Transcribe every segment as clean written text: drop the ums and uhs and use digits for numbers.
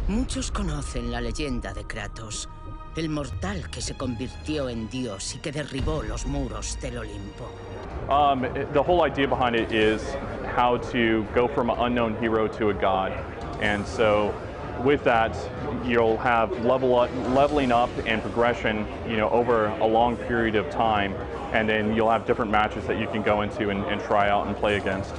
Muchos conocen la leyenda de Kratos, el mortal que se convirtió en Dios y que derribó los muros del Olimpo. The whole idea behind it is how to go from an unknown hero to a god. And so with that, you'll have leveling up and progression, over a long period of time. And then you'll have different matches that you can go into and try out and play against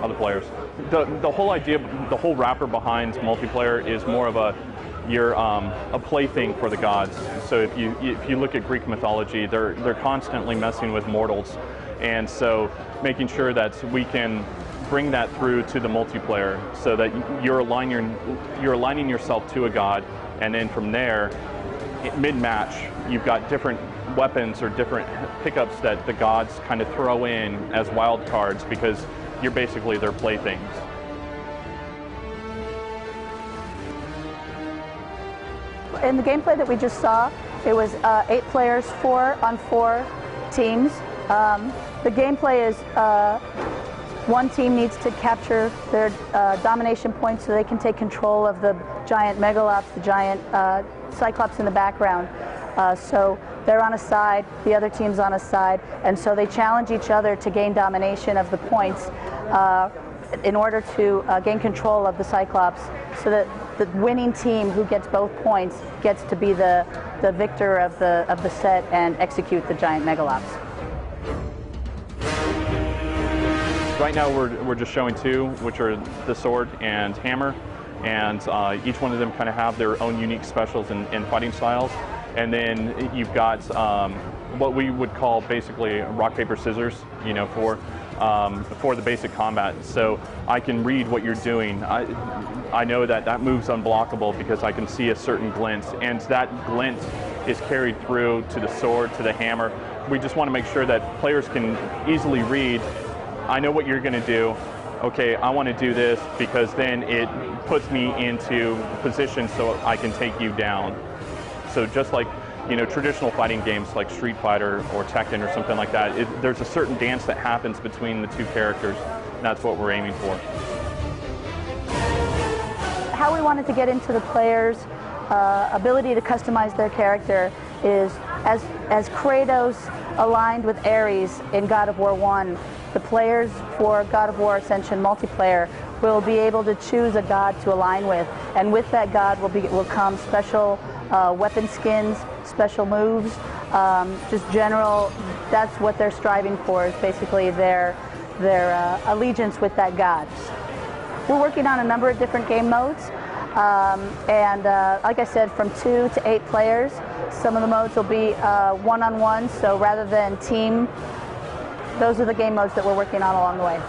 other players. The whole idea, the whole wrapper behind multiplayer is more of a plaything for the gods. So if you look at Greek mythology, they're constantly messing with mortals, and so making sure that we can bring that through to the multiplayer, so that you're aligning yourself to a god, and then from there, mid-match, you've got different weapons or different pickups that the gods kind of throw in as wild cards, because you're basically their playthings. In the gameplay that we just saw, it was 8 players, 4 on 4 teams. The gameplay is one team needs to capture their domination points so they can take control of the giant megalops, the giant cyclops in the background. So they're on a side, the other team's on a side, and so they challenge each other to gain domination of the points in order to gain control of the cyclops, so that the winning team who gets both points gets to be the victor of the set and execute the giant megalops. Right now we're just showing 2, which are the sword and hammer, and each one of them kind of have their own unique specials and fighting styles. And then you've got what we would call basically rock, paper, scissors, for the basic combat. So I can read what you're doing. I know that move's unblockable because I can see a certain glint, and that glint is carried through to the sword, to the hammer. We just want to make sure that players can easily read, I know what you're going to do. Okay, I want to do this because then it puts me into position so I can take you down. So just like traditional fighting games like Street Fighter or Tekken or something like that, there's a certain dance that happens between the 2 characters, and that's what we're aiming for. How we wanted to get into the players' ability to customize their character is, as Kratos aligned with Ares in God of War 1, the players for God of War Ascension multiplayer will be able to choose a god to align with, and with that god will come special weapon skins, special moves, just general. That's what they're striving for, is basically their allegiance with that god. We're working on a number of different game modes, and like I said, from 2 to 8 players. Some of the modes will be one-on-one, so rather than team, those are the game modes that we're working on along the way.